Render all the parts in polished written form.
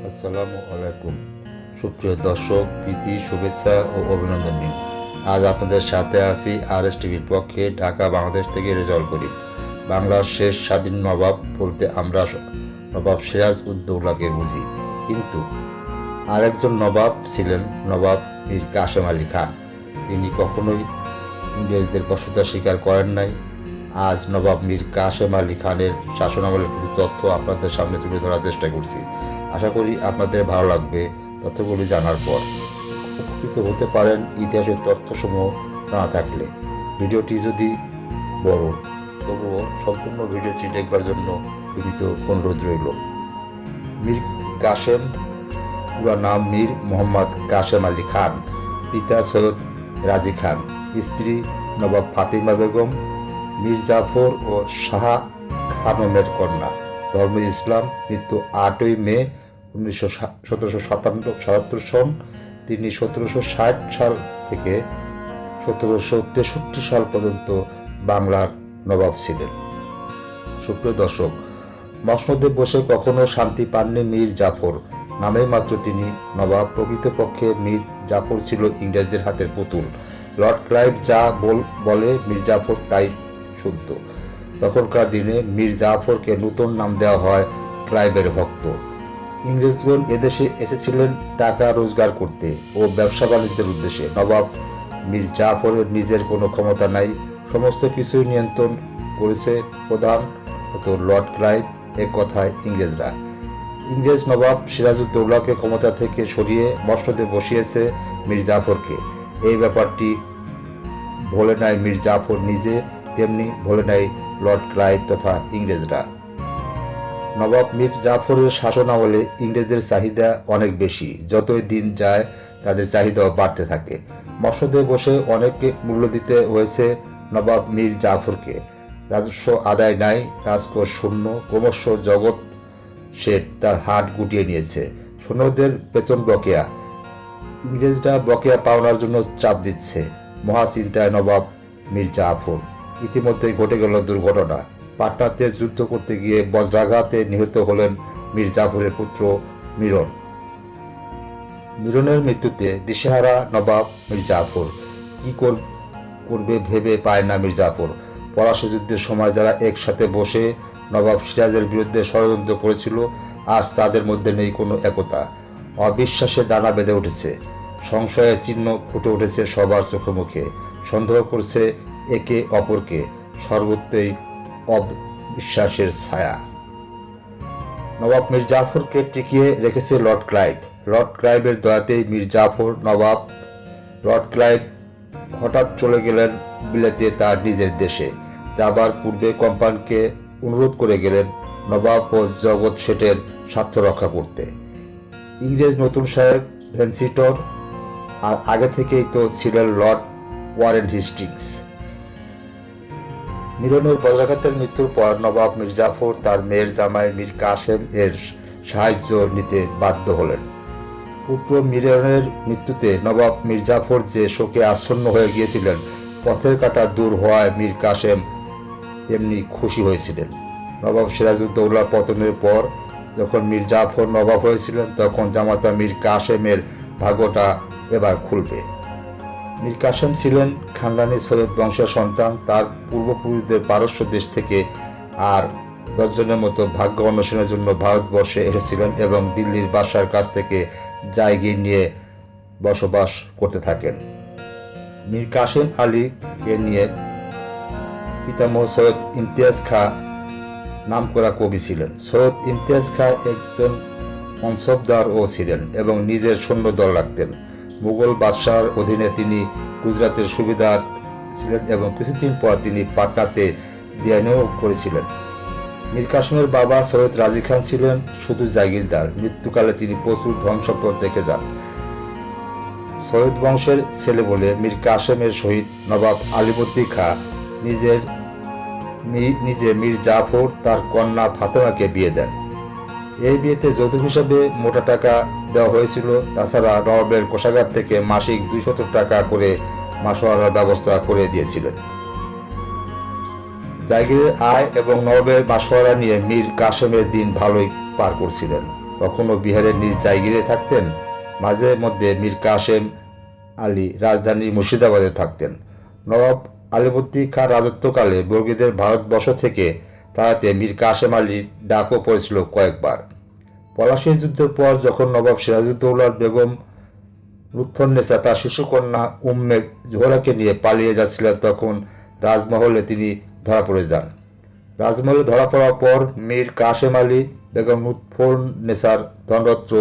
আসসালামু আলাইকুম। সুপ্রিয় দর্শক, প্রীতি, শুভেচ্ছা ও অভিনন্দন নিন। আজ আপনাদের সাথে আছি আরএস টিভির পক্ষে ঢাকা বাংলাদেশ থেকে রেজাউল করিম। বাংলার শেষ স্বাধীন নবাব বলতে আমরা নবাব সিরাজ উদ্দৌলাকে বুঝি, কিন্তু আরেকজন নবাব ছিলেন নবাব মীর কাসেম আলী খান। তিনি কখনোই ইংরেজদের বশ্যতা স্বীকার করেন নাই। আজ নবাব মীর কাসেম আলী খানের শাসনামলের কিছু তথ্য আপনাদের সামনে তুলে ধরার চেষ্টা করছি। আশা করি আপনাদের ভালো লাগবে। তথ্যগুলি জানার পর উপকৃত হতে পারেন ইতিহাসের তথ্যসমূহ না থাকলে। ভিডিওটি যদি বড়, তবুও সম্পূর্ণ ভিডিওটি দেখবার জন্য বিনীত অনুরোধ রইল। মীর কাসেম, পুরা নাম মীর মোহাম্মদ কাসেম আলী খান, পিতা সৈয়দ রাজি খান, স্ত্রী নবাব ফাতিমা বেগম, মীর জাফর ও শাহ খানমের কন্যা, ধর্ম ইসলাম, মৃত্যু 8ই মে 1777 সন। তিনি 1760 সাল থেকে 1763 সাল পর্যন্ত বাংলার নবাব ছিলেন। সুপ্রিয় দর্শক, মসনদে বসে কখনো শান্তি পাননি মীর জাফর। নামে মাত্র তিনি নবাব, প্রকৃতপক্ষে মীর জাফর ছিল ইংরেজদের হাতের পুতুল। লর্ড ক্লাইভ যা বলে মীর জাফর তাই শুনত। তখনকার দিনে মীর জাফরকে নতুন নাম দেওয়া হয় ক্লাইভের ভক্ত। ইংরেজগণ এদেশে এসেছিলেন টাকা রোজগার করতে ও ব্যবসা বাণিজ্যের উদ্দেশ্যে। নবাব মীর জাফরের নিজের কোনো ক্ষমতা নাই, সমস্ত কিছুই নিয়ন্ত্রণ করেছে প্রধানত লর্ড ক্লাইভ। এ কথায় ইংরেজরা। ইংরেজ নবাব সিরাজউদ্দৌলাকে ক্ষমতা থেকে সরিয়ে মসনদে বসিয়েছে মীর জাফরকে। এই ব্যাপারটি ভোলে নাই মীর জাফর নিজে, তেমনি ভোলে নাই লর্ড ক্লাইভ তথা ইংরেজরা। নবাব মীর জাফরের শাসনামলে ইংরেজদের চাহিদা অনেক বেশি। যতই দিন যায় তাদের চাহিদাও বাড়তে থাকে। মসনদে বসে অনেককে মূল্য দিতে হয়েছে নবাব মীর জাফরকে। রাজস্ব আদায় নাই, রাজকোষ শূন্য, ক্রমশ জগৎ শেঠ তার হাট গুটিয়ে নিয়েছে। সৈন্যদের বেতন বকেয়া, ইংরেজরা বকেয়া পাওনার জন্য চাপ দিচ্ছে। মহা চিন্তায় নবাব মীর জাফর। ইতিমধ্যেই ঘটে গেল দুর্ঘটনা। পাটনাতে যুদ্ধ করতে গিয়ে বজ্রাঘাতে নিহত হলেন মীর জাফরের পুত্র মিরন। মিরনের মৃত্যুতে দিশেহারা নবাব মীর জাফর। কি করবে ভেবে পায় না মীর জাফর। পলাশী যুদ্ধের সময় যারা একসাথে বসে নবাব সিরাজের বিরুদ্ধে ষড়যন্ত্র করেছিল, আজ তাদের মধ্যে নেই কোনো একতা। অবিশ্বাসে দানা বেঁধে উঠেছে, সংশয়ের চিহ্ন ফুটে উঠেছে সবার চোখে মুখে। সন্দেহ করছে একে অপরকে, সর্বত্রই অবিশ্বাসের ছায়া। নবাব মীর জাফরকে টিকিয়ে রেখেছে লর্ড ক্লাইভ। লর্ড ক্লাইভের দয়াতেই মীর জাফর নবাব। লর্ড ক্লাইভ হঠাৎ চলে গেলেন বিলেতে তার নিজের দেশে। যাবার পূর্বে কোম্পানিকে অনুরোধ করে গেলেন নবাব ও জগৎ শেঠের স্বার্থ রক্ষা করতে। ইংরেজ নতুন সাহেব ভেন্সিটর, আর আগে থেকেই তো ছিলেন লর্ড ওয়ারেন হেস্টিংস। মিরনের বজ্রাঘাতের মৃত্যুর পর নবাব মীর জাফর তার মেয়ের জামাই মীর কাসেম এর সাহায্য নিতে বাধ্য হলেন। পুত্র মিরনের মৃত্যুতে নবাব মীর জাফর যে শোকে আচ্ছন্ন হয়ে গিয়েছিলেন, পথের কাঁটা দূর হওয়ায় মীর কাসেম তেমনি খুশি হয়েছিলেন। নবাব সিরাজউদ্দৌলা পতনের পর যখন মীর জাফর নবাব হয়েছিলেন, তখন জামাতা মীর কাসেমের ভাগ্যটা এবার খুলবে। মীর কাসেম ছিলেন খানদানি সৈয়দ বংশের সন্তান। তার পূর্বপুরুষদের পারস্য দেশ থেকে আর 10 জনের মতো ভাগ্য অন্বেষণের জন্য ভারতবর্ষে এসেছিলেন এবং দিল্লির বাদশার কাছ থেকে জায়গির নিয়ে বসবাস করতে থাকেন। মীর কাসেম আলীকে নিয়ে পিতামহ সৈয়দ ইমতিয়াজ খাঁ নামকরা কবি ছিলেন। সৈয়দ ইমতিয়াজ খাঁ একজন মনসবদারও ছিলেন এবং নিজের সৈন্যদল রাখতেন। মুঘল বাদশার অধীনে তিনি গুজরাতের সুবিধার ছিলেন এবং কিছুদিন পর তিনি পাটনাতে দিয়ানিও করেছিলেন। মীর কাসেমের বাবা সৈয়দ রাজি খান ছিলেন শুধু জাগিরদার। মৃত্যুকালে তিনি প্রচুর ধন সম্পদ রেখে যান। সৈয়দ বংশের ছেলে বলে মীর কাসেমের সহিত নবাব আলিবর্দী খাঁ নিজে মীর জাফর তার কন্যা ফাতেমাকে বিয়ে দেন। এই বিয়েতে যৌতুক হিসাবে মোটা টাকা দেওয়া হয়েছিল। তাছাড়া নবাবের কোষাগার থেকে মাসিক 200 টাকা করে মাসোয়ারার ব্যবস্থা করে দিয়েছিলেন। জাগিরের আয় এবং নবাবের মাসোয়ারা নিয়ে মীর কাসেমের দিন ভালোই পার করছিলেন। কখনো বিহারের নিজ জায়গিরে থাকতেন, মাঝে মধ্যে মীর কাসেম আলী রাজধানী মুর্শিদাবাদে থাকতেন। নবাব আলীবর্দী খাঁ রাজত্বকালে বর্গীদের ভারতবর্ষ থেকে তাড়াতে মীর কাসেম আলীর ডাকও পড়েছিল কয়েকবার। পলাশীর যুদ্ধের পর যখন নবাব সিরাজউদ্দৌলা বেগম লুৎফুন্নেসা তার শিশুকন্যা উম্মে জোহরাকে নিয়ে পালিয়ে যাচ্ছিলেন, তখন রাজমহলে তিনি ধরা পড়ে যান। রাজমহলে ধরা পড়ার পর মীর কাসেম আলী, বেগম লুৎফুন্নেসার ধনরত্ন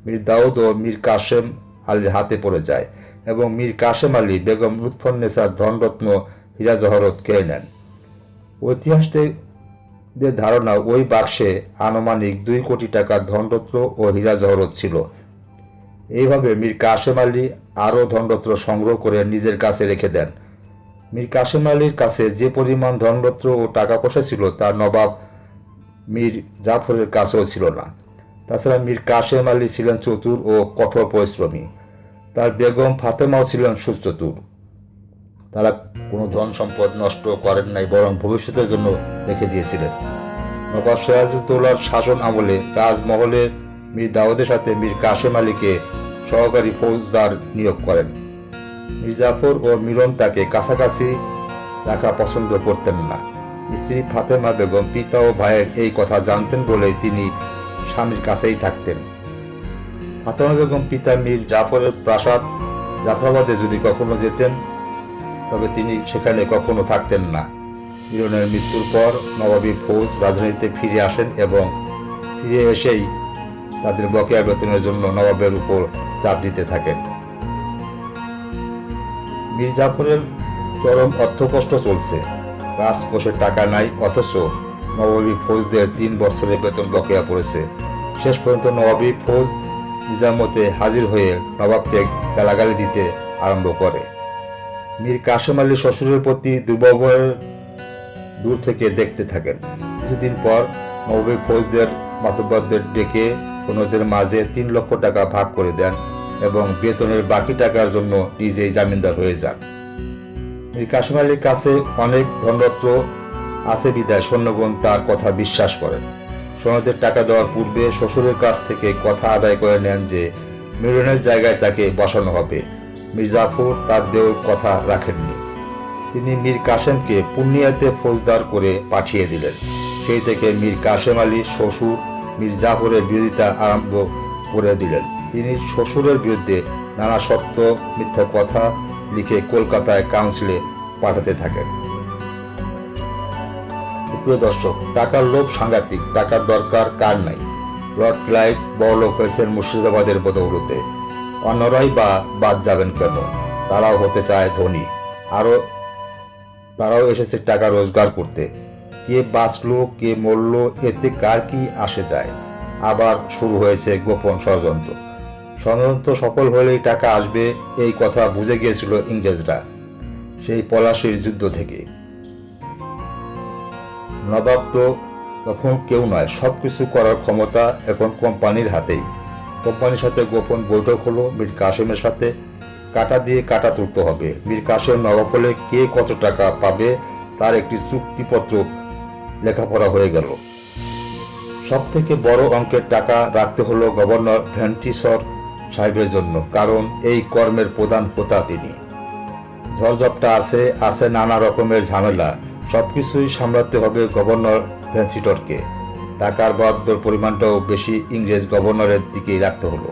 মীর দাউদ ও মীর কাসেম আলীর হাতে পড়ে যায় এবং মীর কাসেম আলী বেগম লুৎফুন্নেসার ধনরত্ন হীরা জহরত কেড়ে নেন। ঐতিহাসিকদের ধারণা ওই বাক্সে আনুমানিক 2 কোটি টাকার ধনরত্ন ও হীরা জহরত ছিল। এইভাবে মীর কাসেম আলী আরও ধনরত্ন সংগ্রহ করে নিজের কাছে রেখে দেন। মীর কাসেম আলীর কাছে যে পরিমাণ ধনরত্ন ও টাকা পয়সা ছিল তা নবাব মীর জাফরের কাছেও ছিল না। তাছাড়া মীর কাসেম আলী ছিলেন চতুর ও কঠোর পরিশ্রমী। তার বেগম ফাতেমাও ছিলেন সুচতুর। তারা কোনো ধন সম্পদ নষ্ট করেন নাই, বরং ভবিষ্যতের জন্য রেখে দিয়েছিলেন। নবাব সিরাজউদ্দৌলার শাসন আমলে রাজমহলে মীর দাউদের সাথে মীর কাসেম আলীকে সহকারী ফৌজদার নিয়োগ করেন। মীর জাফর ও মিলন তাকে কাছাকাছি রাখা পছন্দ করতেন না। স্ত্রী ফাতেমা বেগম পিতা ও ভাইয়ের এই কথা জানতেন বলেই তিনি স্বামীর কাছেই থাকতেন। ফাতেমা বেগম পিতা মীর জাফরের প্রাসাদ জাফরাবাদে যদি কখনো যেতেন, তবে তিনি সেখানে কখনো থাকতেন না। মিলনের মৃত্যুর পর নবাবী ফৌজ রাজধানীতে ফিরে আসেন এবং ফিরে এসেই তাদের বকেয়া বেতনের জন্য নবাবের উপর চাপ দিতে থাকেন। মীর জাফরের চরম অর্থকষ্ট চলছে, রাজকোষে টাকা নাই, অথচ নবাবী ফৌজদের 3 বছরের বেতন বকেয়া পড়েছে। শেষ পর্যন্ত নবাবী ফৌজ নিজামতে হাজির হয়ে নবাবকে গালাগালি দিতে আরম্ভ করে। মীর কাসেম আলী শ্বশুরের প্রতি দুর্ব্যবহার দূর থেকে দেখতে থাকেন। কিছুদিন পর নবাবী ফৌজদের মাতব্বরদের ডেকে সৈন্যদের মাঝে 3 লক্ষ টাকা ভাগ করে দেন এবং বেতনের বাকি টাকার জন্য নিজেই জামিনদার হয়ে যান। মীর কাসেম আলীর কাছে অনেক ধনরত্ন আছে বিদায় সৈন্যগণ তার কথা বিশ্বাস করেন। সৈন্যদের টাকা দেওয়ার পূর্বে শ্বশুরের কাছ থেকে কথা আদায় করে নেন যে মিলনের জায়গায় তাকে বসানো হবে। মীর জাফর তার দেওয়ার কথা রাখেননি। তিনি মীর কাসেমকে পূর্ণিয়াতে ফৌজদার করে পাঠিয়ে দিলেন। সেই থেকে মীর কাসেম আলী শ্বশুর মীর জাফরের বিরোধিতা আরম্ভ করে দিলেন। তিনি শ্বশুরের বিরুদ্ধে নানা সত্য মিথ্যা কথা লিখে কলকাতায় কাউন্সিলে পাঠাতে থাকেন। প্রিয় দর্শক, টাকার লোভ সাংঘাতিক, টাকার দরকার কার নাই। লর্ড ক্লাইভ বড়লোক হয়েছেন মুর্শিদাবাদের বদৌলতে। অন্যরাই বা বাদ যাবেন কেন? তারাও হতে চায় ধনী। তারাও এসেছে টাকা রোজগার করতে। কে বাঁচলো কে মরল এতে কার কি আসে যায়? আবার শুরু হয়েছে গোপন ষড়যন্ত্র। ষড়যন্ত্র সফল হলেই টাকা আসবে, এই কথা বুঝে গিয়েছিল ইংরেজরা সেই পলাশীর যুদ্ধ থেকে। নবাব তো তখন কেউ নয়, সবকিছু করার ক্ষমতা এখন কোম্পানির হাতেই। কোম্পানির সাথে গোপন বৈঠক হলো মীর কাসেমের সাথে। কাটা দিয়ে কাটা তুলতে হবে। মীর কাসেম নবাব হলে কে কত টাকা পাবে তার একটি চুক্তিপত্র লেখাপড়া হয়ে গেল। সব থেকে বড় অঙ্কের টাকা রাখতে হলো গভর্নর ভেন্টিসর সাহেবের জন্য, কারণ এই কর্মের প্রধান হোতা তিনি। ঝড়ঝাপটা আছে নানা রকমের ঝামেলা, সবকিছুই সামলাতে হবে গভর্নর ভেন্সিটরকে। টাকার বরাদ্দর পরিমাণটাও বেশি ইংরেজ গভর্নরের দিকেই রাখতে হলো।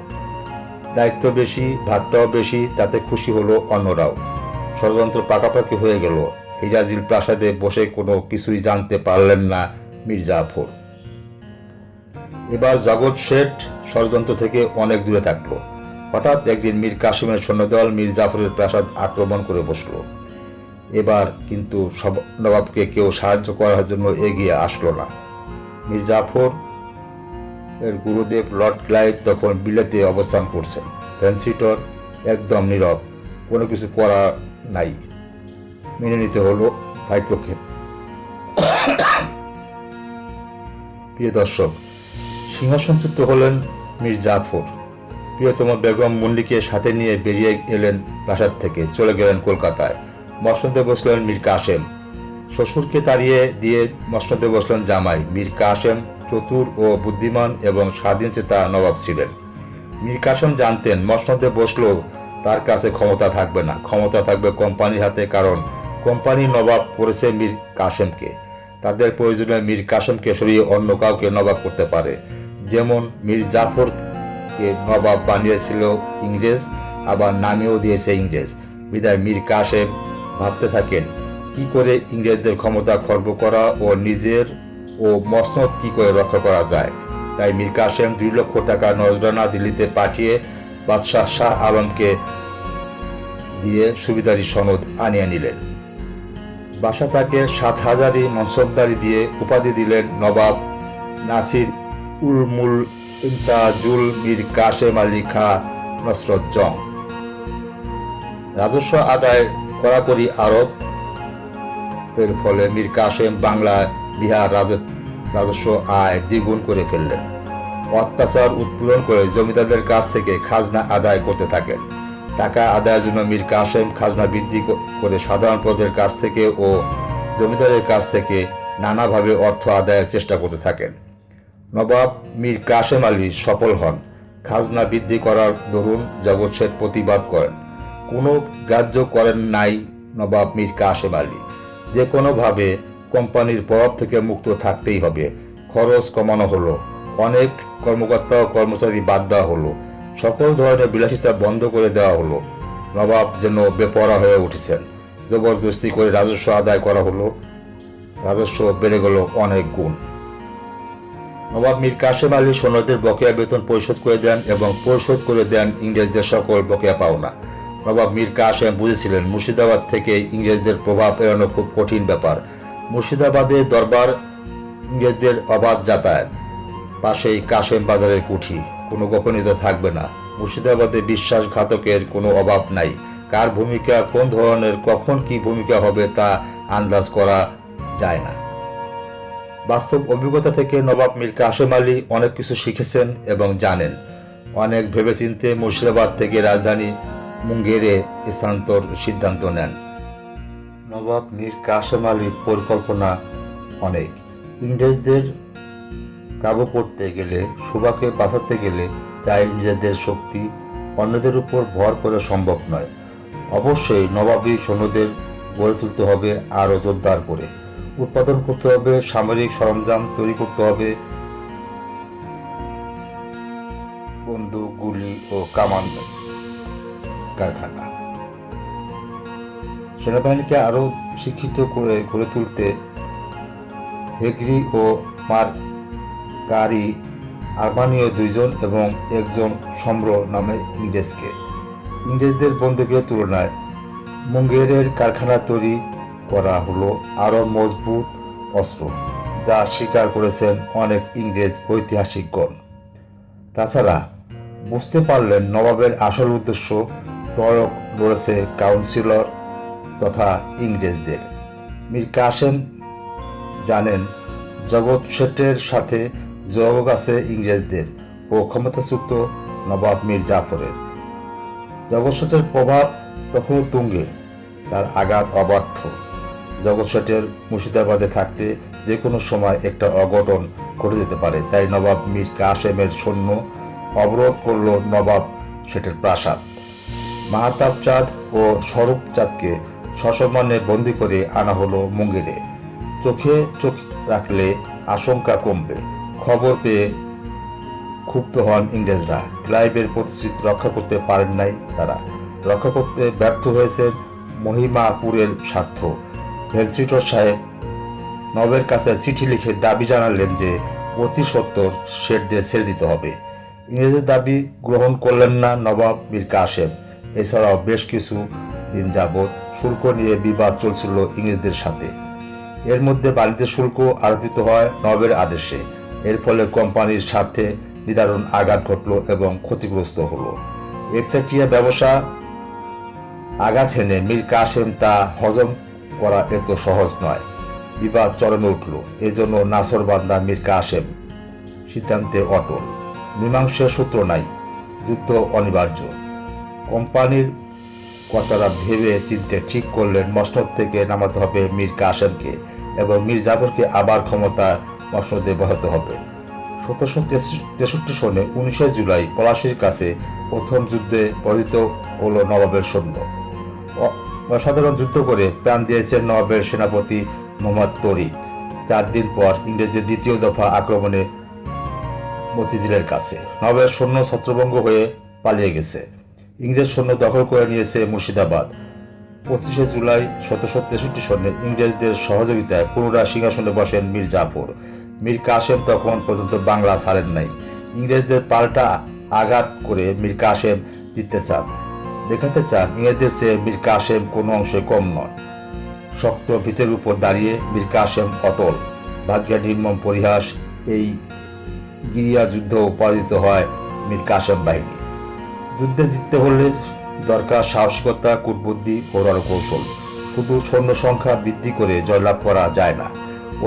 দায়িত্ব বেশি, ভাগটাও বেশি, তাতে খুশি হলো অন্যরাও। ষড়যন্ত্র পাকাপাকি হয়ে গেল। হিরাজিল প্রাসাদে বসে কোনো কিছুই জানতে পারলেন না মীর জাফর। এবার জগৎ শেঠ ষড়যন্ত্র থেকে অনেক দূরে থাকলো। হঠাৎ একদিন মীর কাসেমের সৈন্যদল মীর জাফরের প্রাসাদ আক্রমণ করে বসলো। এবার কিন্তু নবাবকে কেউ সাহায্য করার জন্য এগিয়ে আসলো না। মীর জাফর এর গুরুদেব লর্ড ক্লাইভ তখন বিলেতে অবস্থান করছেন। ভেন্সিটর একদম নীরব, কোনো কিছু করা নাই, মেনে নিতে হলো ভাইপোকে। প্রিয় দর্শক, সিংহাসনচ্যুত হলেন মীর জাফর। প্রিয়তম বেগম মুন্ডিকে সাথে নিয়ে বেরিয়ে এলেন প্রাসাদ থেকে, চলে গেলেন কলকাতায়। মসনদে বসলেন মীর কাসেম। শ্বশুরকে তাড়িয়ে দিয়ে মসনদে বসলেন জামাই। মীর কাসেম চতুর ও বুদ্ধিমান এবং স্বাধীনচেতা নবাব ছিলেন। মীর কাসেম জানতেন মসনদে বসলেও তার কাছে ক্ষমতা থাকবে না, ক্ষমতা থাকবে কোম্পানির হাতে, কারণ কোম্পানির নবাব করেছে মীর কাসেমকে। তাদের প্রয়োজনে মীর কাসেমকে সরিয়ে অন্য কাউকে নবাব করতে পারে। যেমন মীর জাফরকে নবাব বানিয়েছিল ইংরেজ, আবার নামেও দিয়েছে ইংরেজ। বিদায় মীর কাসেম ভাবতে থাকেন কি করে ইংরেজদের ক্ষমতা খর্ব করা ও নিজের ও মসনদ কি করে রক্ষা করা যায়। তাই মীর কাসেম 2 লক্ষ টাকা নজরানা দিল্লিতে পাঠিয়ে বাদশাহ শাহ আলমকে দিয়ে সুবিদারি সনদ আনিয়ে নিলেন। বাদশাহ তাকে 7,000 মনসবদারি দিয়ে উপাধি দিলেন নবাব নাসির উল মুলক ইমতাজুল মীর কাসেম আলী খাঁ নসরত জং। রাজস্ব আদায় কড়াকড়ি আরোপ এর ফলে মীর কাসেম বাংলা বিহার রাজস্ব আয় দ্বিগুণ করে ফেললেন। অত্যাচার উৎপীড়ন করে জমিদারদের কাছ থেকে খাজনা আদায় করতে থাকেন। টাকা আদায়ের জন্য মীর কাসেম খাজনা বৃদ্ধি করে সাধারণ প্রজাদের কাছ থেকে ও জমিদারের কাছ থেকে নানাভাবে অর্থ আদায়ের চেষ্টা করতে থাকেন। নবাব মীর কাসেম আলী সফল হন। খাজনা বৃদ্ধি করার দরুন জগৎ শেঠ প্রতিবাদ করেন। কোনো গ্রাহ্য করেন নাই নবাব মীর কাসেম আলী। যে কোনোভাবে কোম্পানির প্রভাব থেকে মুক্ত থাকতেই হবে। খরচ কমানো হলো, অনেক কর্মকর্তা ও কর্মচারী বাদ দেওয়া হলো, সকল ধরনের বিলাসিতা বন্ধ করে দেওয়া হলো। নবাব যেন বেপরোয়া হয়ে উঠেছেন। জবরদস্তি করে রাজস্ব আদায় করা হলো, রাজস্ব বেড়ে গেল অনেক গুণ। নবাব মীর কাসেম আলী সৈন্যদের বকেয়া বেতন পরিশোধ করে দেন এবং পরিশোধ করে দেন ইংরেজদের সকল বকেয়া পাওনা। নবাব মীর কাসেম বুঝেছিলেন মুর্শিদাবাদ থেকে ইংরেজদের প্রভাব এড়ানো খুব কঠিন ব্যাপার। মুর্শিদাবাদের দরবার, ইংরেজদের অবাধ যাতায়াত, পাশেই কাসেম বাজারের কুঠি, কোনো গোপনীয়তা থাকবে না। মুর্শিদাবাদে বিশ্বাসঘাতকের কোনো অভাব নাই। কার ভূমিকা কোন ধরনের, কখন কি ভূমিকা হবে তা আন্দাজ করা যায় না। বাস্তব অভিজ্ঞতা থেকে নবাব মীর কাসেম আলী অনেক কিছু শিখেছেন এবং জানেন। অনেক ভেবেচিন্তে মুর্শিদাবাদ থেকে রাজধানী মুঙ্গেরে স্থানান্তর সিদ্ধান্ত নেন। নবাব মীর কাসেম আলীর পরিকল্পনা অনেক। ইংরেজদের কাবু করতে গেলে, সুবাকে বাঁচাতে গেলে চাই নিজেদের শক্তি, অন্যদের উপর ভর করে সম্ভব নয়। অবশ্যই নবাবী সৈন্যদের গড়ে তুলতে হবে আরও জোরদার করে, উৎপাদন করতে হবে, সামরিক সরঞ্জাম তৈরি করতে হবে, বন্দুক, গুলি ও কামান কারখানা। সেনাবাহিনীকে আরো শিক্ষিত করে গড়ে তুলতে হেগরি ও মার্গারি আর্মানীয় 2 জন এবং 1 জন সম্র নামে ইংরেজদের বন্দুকের তুলনায় মুঙ্গেরের কারখানা তৈরি করা হলো আরো মজবুত অস্ত্র, যা স্বীকার করেছেন অনেক ইংরেজ ঐতিহাসিকগণ। তাছাড়া বুঝতে পারলেন নবাবের আসল উদ্দেশ্য প্রয়োগ লড়েছে কাউন্সিলর তথা ইংরেজদের। মীর কাসেম জানেন জগৎ শেঠের সাথে যোগাযোগ আছে ইংরেজদের ও ক্ষমতাচ্যুত নবাব মীর জাফরের। জগৎ শেঠের প্রভাব তখনও তুঙ্গে, তার আঘাত অবার্থ। জগৎ শেঠের মুর্শিদাবাদে থাকতে যে কোনো সময় একটা অঘটন ঘটে যেতে পারে। তাই নবাব মীর কাসেমের সৈন্য অবরোধ করল নবাব শেঠের প্রাসাদ। মাহতাব চাঁদ ও স্বরূপ চাঁদকে সসম্মানে বন্দী করে আনা হলো মুঙ্গেরে। চোখে চোখ রাখলে আশঙ্কা কমবে। খবর পেয়ে ক্ষুব্ধ হন ইংরেজরা। ক্লাইভের প্রতিশ্রুতি রক্ষা করতে পারেন নাই তারা। রক্ষা করতে ব্যর্থ হয়েছেন মহিমাপুরের স্বার্থ। ভেলসিটর সাহেব নবাবের কাছে চিঠি লিখে দাবি জানালেন যে অতি সত্বর শেঠদের ছেড়ে দিতে হবে। ইংরেজের দাবি গ্রহণ করলেন না নবাব মীর কাসেম। এছাড়াও বেশ কিছু দিন যাবৎ শুল্ক নিয়ে বিবাদ চলছিল ইংরেজদের সাথে। এর মধ্যে বাণিজ্য শুল্ক আরোপিত হয় নবাবের আদেশে। এর ফলে কোম্পানির স্বার্থে নিদারুণ আঘাত ঘটল এবং ক্ষতিগ্রস্ত হলো। একচেটিয়া ব্যবসা আঘাত হেনে মীর কাসেম তা হজম করা এত সহজ নয়। বিবাদ চরমে উঠল। এজন্য নাসরবান্দা মীর কাসেম সিদ্ধান্তে অটল। মীমাংসার সূত্র নাই, যুদ্ধ অনিবার্য। কোম্পানির কর্তারা ভেবে চিন্তে ঠিক করলেন মসনদ থেকে নামাতে হবে মীর কাসেমকে এবং মীর জাফরকে আবার ক্ষমতা মসনদে বসাতে হবে। 1763 সনে 19 জুলাই পলাশীর কাছে প্রথম যুদ্ধে পরাজিত হল নবাবের সৈন্য। অসাধারণ যুদ্ধ করে প্রাণ দিয়েছেন নবাবের সেনাপতি মোহাম্মদ তরিক। 4 দিন পর ইংরেজদের দ্বিতীয় দফা আক্রমণে মতিঝিলের কাছে নবাবের সৈন্য ছত্রভঙ্গ হয়ে পালিয়ে গেছে। ইংরেজ সৈন্য দখল করে নিয়েছে মুর্শিদাবাদ। 25 জুলাই 1763 সনে ইংরেজদের সহযোগিতায় পুনরায় সিংহাসনে বসেন মীর জাফর। মীর কাসেম তখন পর্যন্ত বাংলা ছাড়েন নাই। ইংরেজদের পাল্টা আঘাত করে মীর কাসেম জিততে চান, দেখাতে চান ইংরেজদের চেয়ে মীর কাসেম কোনো অংশে কম নয়। শক্ত ভিতের উপর দাঁড়িয়ে মীর কাসেম অটল। ভাগ্যের নির্মম পরিহাস, এই গিরিয়া যুদ্ধ পরাজিত হয় মীর কাসেম বাহিনী। যুদ্ধে জিততে হলে দরকার সাহসিকতা, কূটবুদ্ধি ও রণকৌশল। শুধু সৈন্য সংখ্যা বৃদ্ধি করে জয়লাভ করা যায় না।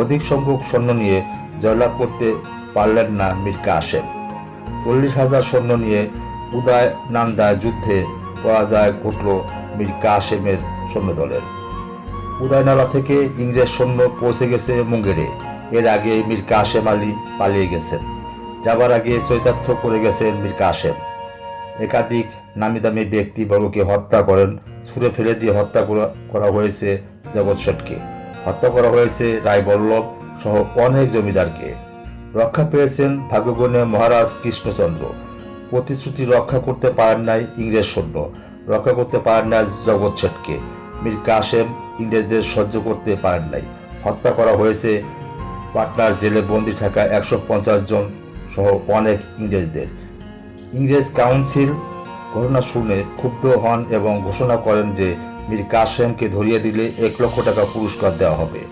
অধিক সংখ্যক সৈন্য নিয়ে জয়লাভ করতে পারলেন না মীর কাসেম। 40,000 সৈন্য নিয়ে উদয়নান্দায় যুদ্ধে পরাজয় ঘটল মীর কাসেমের সৈন্যদলের। উদয়নালা থেকে ইংরেজ সৈন্য পৌঁছে গেছে মুঙ্গেরে। এর আগে মীর কাসেম আলী পালিয়ে গেছেন। যাবার আগে চৈতার্থ করে গেছেন মীর কাসেম। একাধিক নামিদামি ব্যক্তিবর্গকে হত্যা করেন। ছুঁড়ে ফেলে দিয়ে হত্যা করা হয়েছে জগৎ শেঠকে, হত্যা করা হয়েছে রায়বল্লভ সহ অনেক জমিদারকে। রক্ষা পেয়েছেন ভাগ্যগুণে মহারাজ কৃষ্ণচন্দ্র। প্রতিশ্রুতি রক্ষা করতে পারেন নাই ইংরেজ সৈন্য, রক্ষা করতে পারেন নাই জগৎ শেঠকে। মীর কাসেম ইংরেজদের সহ্য করতে পারেন নাই। হত্যা করা হয়েছে পাটনার জেলে বন্দী থাকা 150 জন সহ অনেক ইংরেজদের। ইংরেজ কাউন্সিল ঘটনা শুনে ক্ষুব্ধ হন এবং ঘোষণা করেন যে মীর কাসেমকে ধরিয়ে দিলে 1 লক্ষ টাকা পুরস্কার দেওয়া হবে।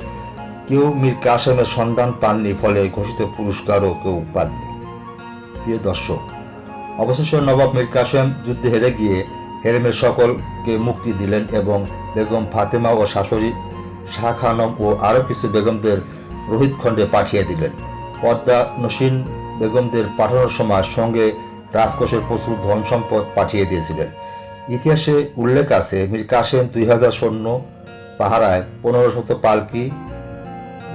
কেউ মীর কাসেমের সন্ধান পাননি, ফলে ঘোষিত পুরস্কারও কেউ পাননি। প্রিয় দর্শক, অবশেষে নবাব মীর কাসেম যুদ্ধে হেরে গিয়ে হেরেমের সকলকে মুক্তি দিলেন এবং বেগম ফাতেমা ও শাশুড়ি শাহ খানম ও আরও কিছু বেগমদের রোহিতখণ্ডে পাঠিয়ে দিলেন। পর্দা নসীন বেগমদের পাঠানোর সময় সঙ্গে রাজকোষের প্রচুর ধন সম্পদ পাঠিয়ে দিয়েছিলেন। ইতিহাসে উল্লেখ আছে মীর কাসেম 2000 সৈন্য পাহারায়, 1500 পালকি,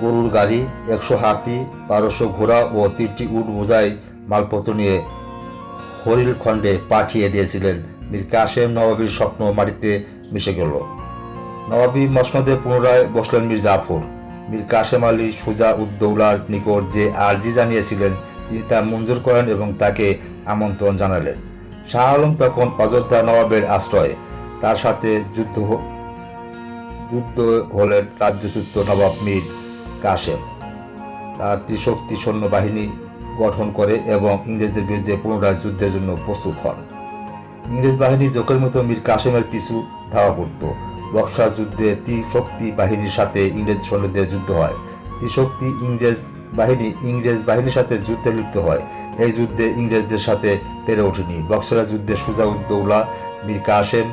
গরুর গাড়ি, 100 হাতি, 1200 ঘোড়া ও 3টি উট বোঝাই মালপত্র নিয়ে হরিলখণ্ডে পাঠিয়ে দিয়েছিলেন। মীর কাসেম নবাবীর স্বপ্ন মাটিতে মিশে গেল। নবাবী মসনদে পুনরায় বসলেন মীর জাফর। মীর কাসেম আলী সুজা উদ্দৌলার নিকট যে আর্জি জানিয়েছিলেন তিনি তা মঞ্জুর করেন এবং তাকে আমন্ত্রণ জানালেন। শাহ আলম তখন অযোধ্যা নবাবের আশ্রয়ে। তার সাথে যুদ্ধ হলেন রাজ্যচ্যুত নবাব মীর কাসেম। তার ত্রিশক্তি সৈন্যবাহিনী গঠন করে এবং ইংরেজদের বিরুদ্ধে পুনরায় যুদ্ধের জন্য প্রস্তুত হন। ইংরেজ বাহিনী জোকের মতো মীর কাসেমের পিছু ধাওয়া করত। বক্সার যুদ্ধে ত্রিশক্তি বাহিনীর সাথে ইংরেজ সৈন্যদের যুদ্ধ হয়। ত্রিশক্তি ইংরেজ বাহিনীর সাথে যুদ্ধে লিপ্ত হয়। এই যুদ্ধে ইংরেজদের সাথে পেরে ওঠেনি। বক্সারের যুদ্ধে সুজা উদ্দৌলা মীর কাসেম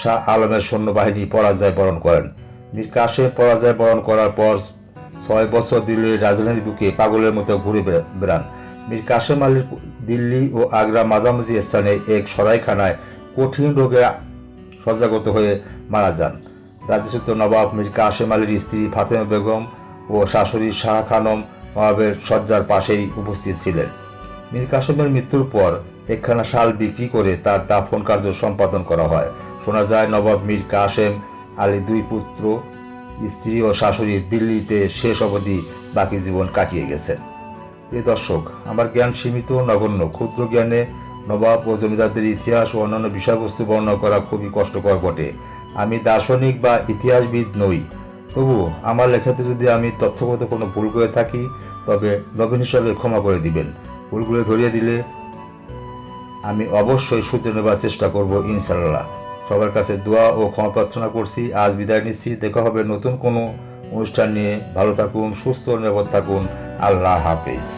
শাহ আলমের সৈন্যবাহিনী পরাজয় বরণ করেন। মীর কাসেম পরাজয় বরণ করার পর 6 বছর দিল্লির রাজধানীর বুকে পাগলের মতো ঘুরে বেড়ান। মীর কাসেম আলীর দিল্লি ও আগ্রা মাঝামাঝি স্থানে এক সরাইখানায় কঠিন রোগে শয্যাগত হয়ে মারা যান। রাজ্যচ্যুত নবাব মীর কাসেম আলীর স্ত্রী ফাতেমা বেগম ও শাশুড়ি শাহ খানম নবাবের শয্যার পাশেই উপস্থিত ছিলেন। মীর কাসেমের মৃত্যুর পর একখানা শাল বিক্রি করে তার দাফন কার্য সম্পাদন করা হয়। শোনা যায় নবাব মীর কাসেম আলী 2 পুত্র, স্ত্রী ও শাশুড়ি দিল্লিতে শেষ অবধি বাকি জীবন কাটিয়ে গেছেন। প্রিয় দর্শক, আমার জ্ঞান সীমিত নগণ্য। ক্ষুদ্র জ্ঞানে নবাব ও জমিদারদের ইতিহাস ও অন্যান্য বিষয়বস্তু বর্ণনা করা খুবই কষ্টকর বটে। আমি দার্শনিক বা ইতিহাসবিদ নই। তবু আমার লেখাতে যদি আমি তথ্যগত কোনো ভুল করে থাকি তবে নবীন হিসাবে ক্ষমা করে দিবেন। ভুলগুলো ধরিয়ে দিলে আমি অবশ্যই শুধরে নেবার চেষ্টা করব ইনশাআল্লাহ। সবার কাছে দোয়া ও ক্ষমা প্রার্থনা করছি। আজ বিদায় নিচ্ছি। দেখা হবে নতুন কোনো অনুষ্ঠান নিয়ে। ভালো থাকুন, সুস্থ নিরাপদ থাকুন। আল্লাহ হাফেজ।